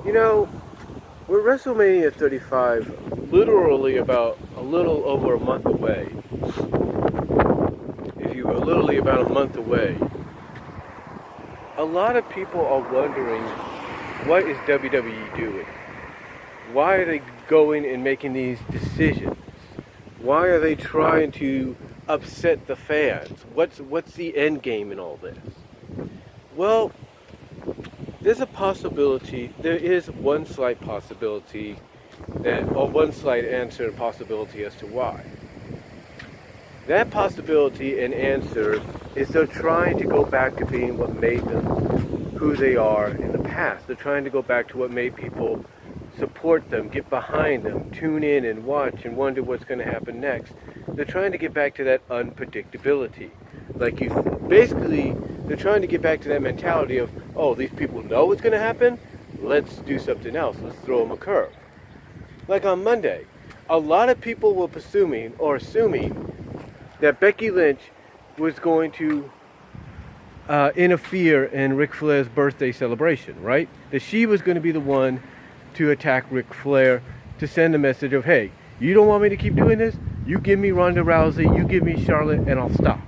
You know, we're WrestleMania 35 literally about a little over a month away. If you were literally about a month away, a lot of people are wondering, what is WWE doing? Why are they going and making these decisions? Why are they trying to upset the fans? What's the end game in all this? Well, there's a possibility, there is one slight possibility or one slight answer and possibility as to why. That possibility and answer is they're trying to go back to being what made them who they are in the past. They're trying to go back to what made people support them, get behind them, tune in and watch and wonder what's going to happen next. They're trying to get back to that unpredictability. Basically, they're trying to get back to that mentality of, oh, these people know what's going to happen? Let's do something else. Let's throw them a curve. Like on Monday, a lot of people were assuming that Becky Lynch was going to interfere in Ric Flair's birthday celebration, right? That she was going to be the one to attack Ric Flair to send a message of, hey, you don't want me to keep doing this? You give me Ronda Rousey, you give me Charlotte, and I'll stop.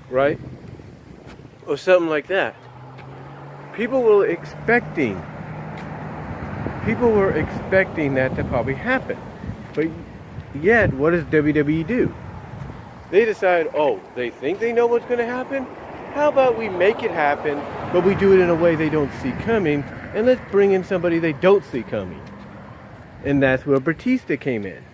Right? Or something like that. People were expecting that to probably happen. But yet, what does WWE do? They decide, oh, they think they know what's going to happen? How about we make it happen, but we do it in a way they don't see coming, and let's bring in somebody they don't see coming. And that's where Batista came in.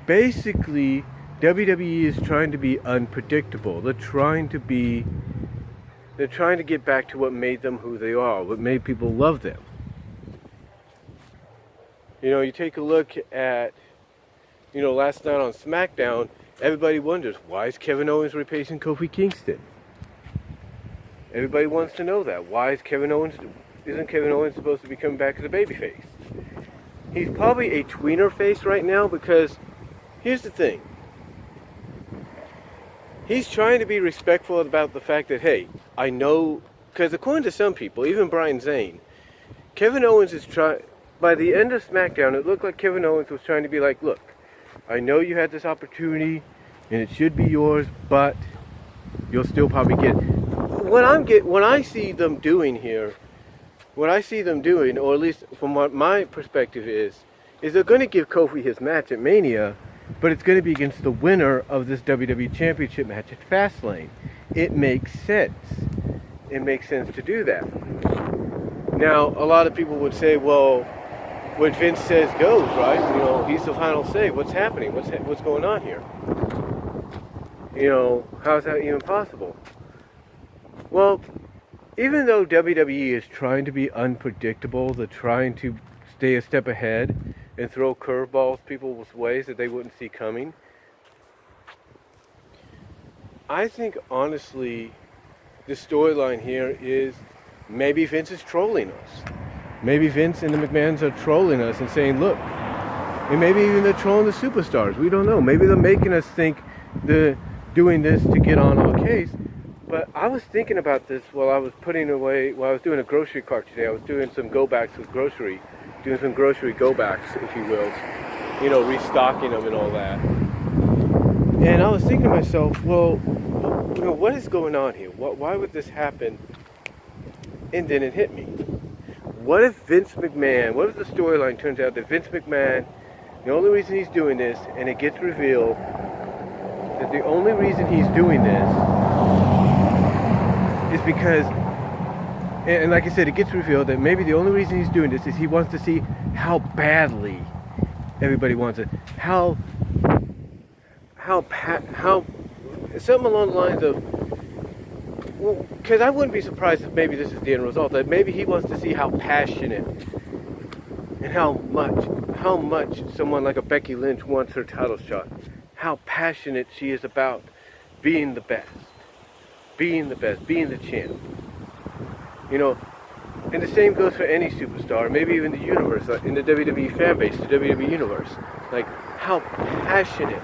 Basically, WWE is trying to be unpredictable. They're trying to get back to what made them who they are, what made people love them. You know, you take a look at, last night on SmackDown, everybody wonders, why is Kevin Owens replacing Kofi Kingston? Everybody wants to know that. Isn't Kevin Owens supposed to be coming back as a babyface? He's probably a tweener face right now because, here's the thing. He's trying to be respectful about the fact that, hey, I know, because according to some people, even Brian Zane, Kevin Owens is trying, by the end of SmackDown, it looked like Kevin Owens was trying to be like, look, I know you had this opportunity, and it should be yours, but you'll still probably get it. What I see them doing here, or at least from what my perspective is they're going to give Kofi his match at Mania, but it's going to be against the winner of this WWE Championship match at Fastlane. It makes sense. It makes sense to do that. Now, a lot of people would say, well, what Vince says goes, right? He's the final say. What's happening? What's going on here? How's that even possible? Well, even though WWE is trying to be unpredictable, they're trying to stay a step ahead and throw curveballs people's ways that they wouldn't see coming. I think, honestly, the storyline here is maybe Vince is trolling us. Maybe Vince and the McMahons are trolling us and saying, look, and maybe even they're trolling the superstars. We don't know. Maybe they're making us think they're doing this to get on our case. But I was thinking about this while I was doing a grocery cart today. I was doing some go-backs with doing some grocery go-backs, if you will, restocking them and all that. And I was thinking to myself, well, what is going on here? Why would this happen? And then it hit me. What if the storyline turns out that Vince McMahon, the only reason he's doing this, and it gets revealed that the only reason he's doing this is because, and like I said, it gets revealed that maybe the only reason he's doing this is he wants to see how badly everybody wants it. How something along the lines of, well, because I wouldn't be surprised if maybe this is the end result, that maybe he wants to see how passionate and how much someone like a Becky Lynch wants her title shot. How passionate she is about being the best, being the champ. And the same goes for any superstar, maybe even the universe, like in the WWE fan base, the WWE universe. Like, how passionate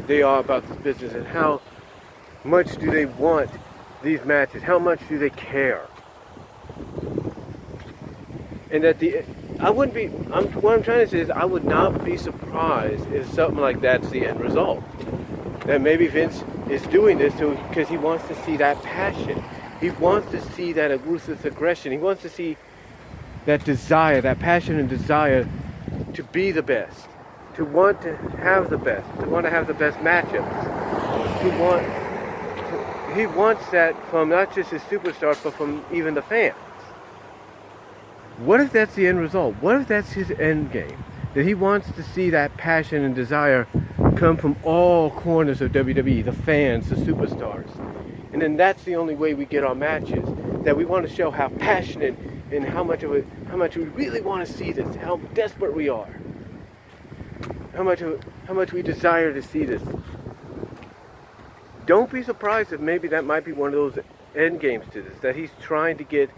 they are about this business, and how much do they want these matches, how much do they care. And what I'm trying to say is I would not be surprised if something like that's the end result. That maybe Vince is doing this because he wants to see that passion. He wants to see that ruthless aggression. He wants to see that desire, that passion and desire to be the best, to want to have the best, to want to have the best matchups. He wants that from not just his superstars, but from even the fans. What if that's the end result? What if that's his end game? That he wants to see that passion and desire come from all corners of WWE, the fans, the superstars. And then that's the only way we get our matches. That we want to show how passionate and how much we really want to see this, how desperate we are. How much we desire to see this. Don't be surprised if maybe that might be one of those end games to this, that he's trying to get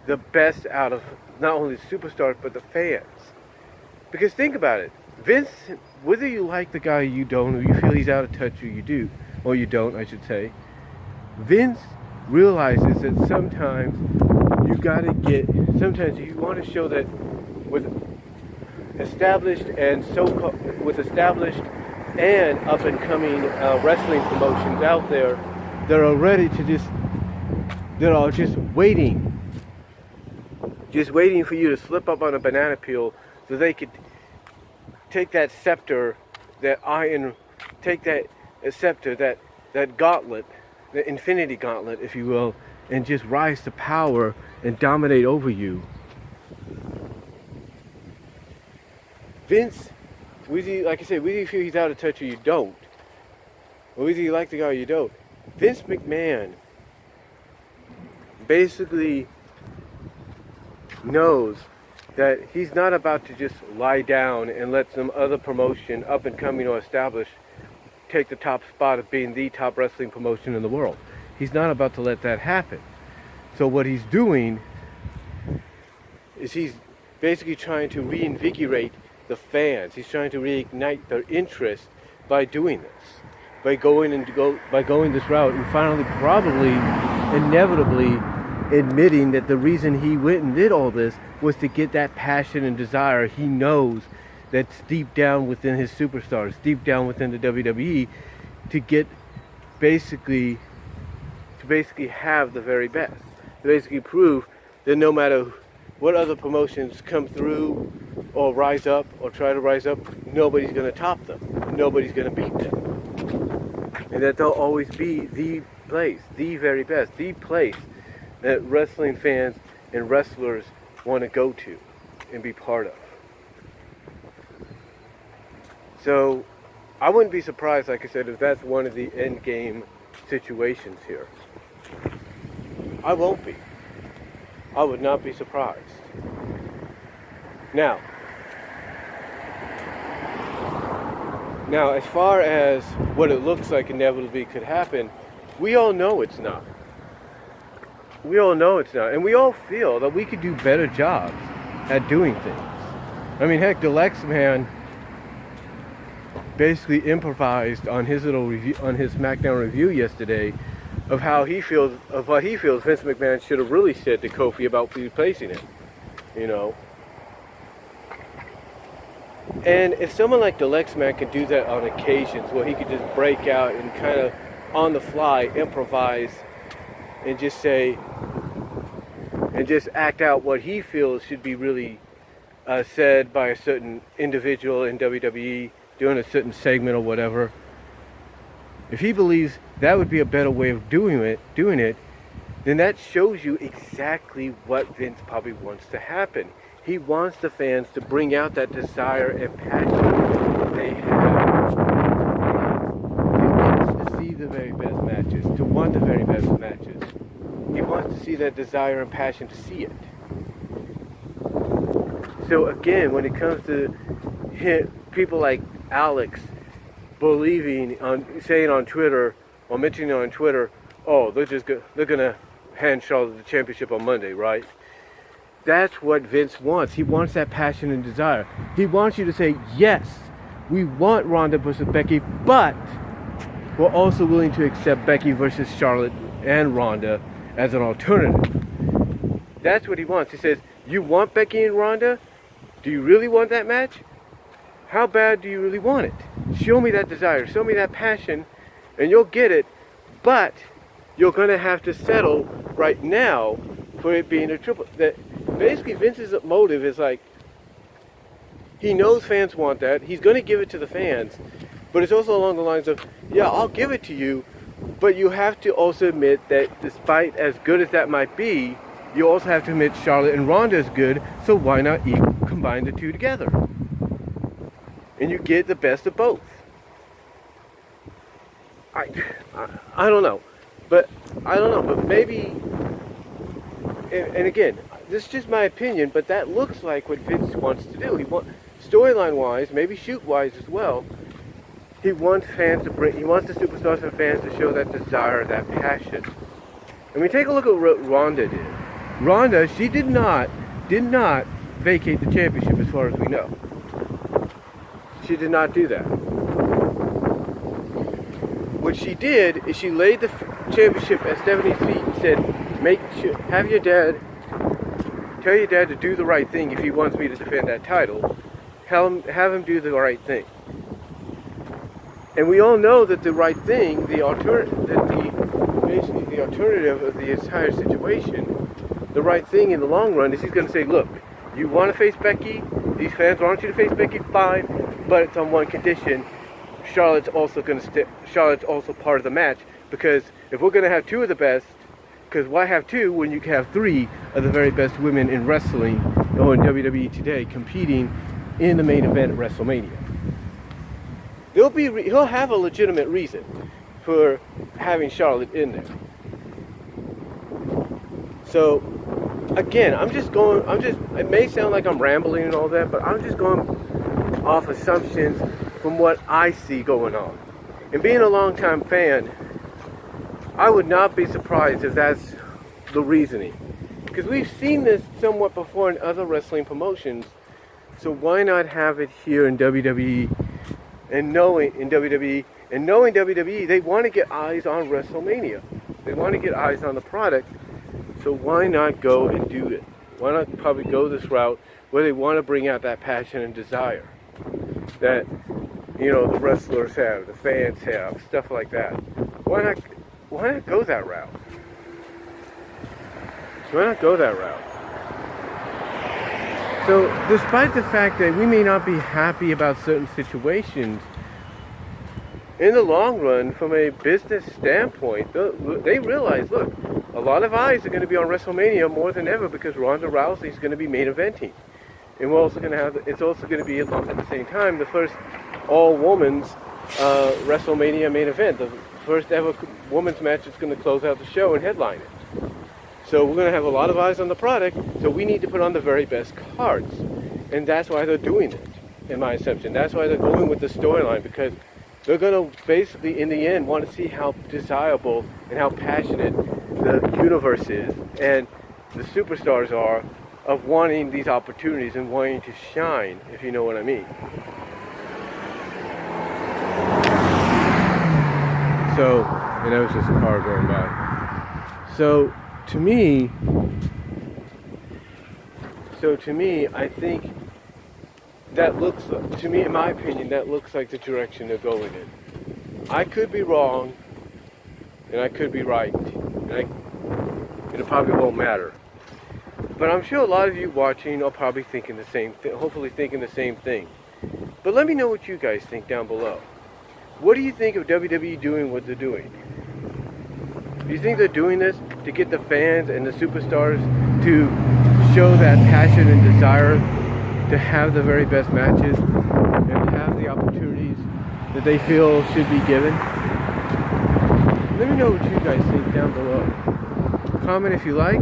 the best out of not only the superstars but the fans. Because think about it, Vince, whether you like the guy or you don't, or you feel he's out of touch or you do, or you don't, I should say, Vince realizes that sometimes you you want to show that with established and up and coming wrestling promotions out there that are ready to that are just waiting for you to slip up on a banana peel so they could take that scepter, that gauntlet, the infinity gauntlet, if you will, and just rise to power and dominate over you. Vince, like I said, whether you feel he's out of touch or you don't, or whether you like the guy or you don't, Vince McMahon basically knows that he's not about to just lie down and let some other promotion, up and coming or established, take the top spot of being the top wrestling promotion in the world. He's not about to let that happen. So what he's doing is he's basically trying to reinvigorate the fans. He's trying to reignite their interest by doing this, by going this route, and finally probably inevitably admitting that the reason he went and did all this was to get that passion and desire he knows that's deep down within his superstars, deep down within the WWE, to basically have the very best, to basically prove that no matter what other promotions come through or rise up or try to rise up, nobody's going to top them, nobody's going to beat them, and that they'll always be the place, the very best, the place that wrestling fans and wrestlers want to go to and be part of. So I wouldn't be surprised, like I said, if that's one of the end game situations here. I won't be. I would not be surprised. Now, as far as what it looks like inevitably could happen, we all know it's not. We all know it's not. And we all feel that we could do better jobs at doing things. I mean, heck, DALYXMAN basically improvised on his little review, on his SmackDown review yesterday, of what he feels Vince McMahon should have really said to Kofi about replacing him, you know. And if someone like DALYXMAN could do that on occasions, where he could just break out and kind of on the fly improvise and just say, and just act out what he feels should be really said by a certain individual in WWE doing a certain segment or whatever. If he believes that would be a better way of doing it, then that shows you exactly what Vince probably wants to happen. He wants the fans to bring out that desire and passion they have. He wants to see the very best matches, to want the very best matches. He wants to see that desire and passion to see it. So again, when it comes to people like Alex saying on Twitter, or mentioning on Twitter, oh, they're gonna hand Charlotte the championship on Monday, right? That's what Vince wants. He wants that passion and desire. He wants you to say, yes, we want Ronda versus Becky, but were also willing to accept Becky versus Charlotte and Ronda as an alternative. That's what he wants. He says, you want Becky and Ronda? Do you really want that match? How bad do you really want it? Show me that desire, show me that passion, and you'll get it, but you're going to have to settle right now for it being a triple. That basically Vince's motive is like, he knows fans want that, he's going to give it to the fans, but it's also along the lines of, yeah, I'll give it to you, but you have to also admit that despite as good as that might be, you also have to admit Charlotte and Ronda is good, so why not combine the two together? And you get the best of both. I don't know. But maybe, and again, this is just my opinion, but that looks like what Vince wants to do. He wants, storyline-wise, maybe shoot-wise as well, he wants he wants the superstars and fans to show that desire, that passion. And we take a look at what Ronda did. Ronda, she did not vacate the championship as far as we know. She did not do that. What she did is she laid the championship at Stephanie's feet and said, tell your dad to do the right thing if he wants me to defend that title. Have him do the right thing. And we all know that the right thing, basically the alternative of the entire situation, the right thing in the long run is he's going to say, look, you want to face Becky, these fans want you to face Becky, fine, but it's on one condition. Charlotte's also part of the match, because if we're going to have two of the best, because why have two when you can have three of the very best women in wrestling or in WWE today competing in the main event at WrestleMania? He'll have a legitimate reason for having Charlotte in there. So again, it may sound like I'm rambling and all that, but I'm just going off assumptions from what I see going on. And being a longtime fan, I would not be surprised if that's the reasoning. Because we've seen this somewhat before in other wrestling promotions, so why not have it here in WWE? And knowing WWE, they want to get eyes on WrestleMania. They want to get eyes on the product, so why not go and do it? Why not probably go this route where they want to bring out that passion and desire that, the wrestlers have, the fans have, stuff like that. Why not go that route? Why not go that route? So, despite the fact that we may not be happy about certain situations, in the long run, from a business standpoint, they realize, look, a lot of eyes are going to be on WrestleMania more than ever because Ronda Rousey is going to be main eventing. And it's also going to be, at the same time, the first all-women's WrestleMania main event. The first ever women's match that's going to close out the show and headline it. So we're going to have a lot of eyes on the product, so we need to put on the very best cards. And that's why they're doing it, in my assumption. That's why they're going with the storyline, because they're going to basically, in the end, want to see how desirable and how passionate the universe is and the superstars are of wanting these opportunities and wanting to shine, if you know what I mean. So, and that was just a car going by. So, to me, I think that looks, to me, in my opinion, that looks like the direction they're going in. I could be wrong, and I could be right, and it probably won't matter. But I'm sure a lot of you watching are probably thinking the same thing, hopefully thinking the same thing. But let me know what you guys think down below. What do you think of WWE doing what they're doing? Do you think they're doing this to get the fans and the superstars to show that passion and desire to have the very best matches and have the opportunities that they feel should be given? Let me know what you guys think down below. Comment if you like,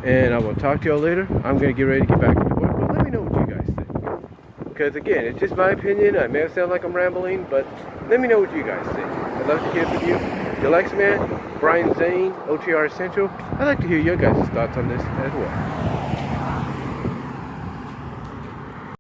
and I will talk to y'all later. I'm going to get ready to get back to work, but let me know what you guys think. Because again, it's just my opinion. I may sound like I'm rambling, but let me know what you guys think. I'd love to hear from you. DALYXMAN, Brian Zane, OTRSCENTRAL. I'd like to hear your guys' thoughts on this as well.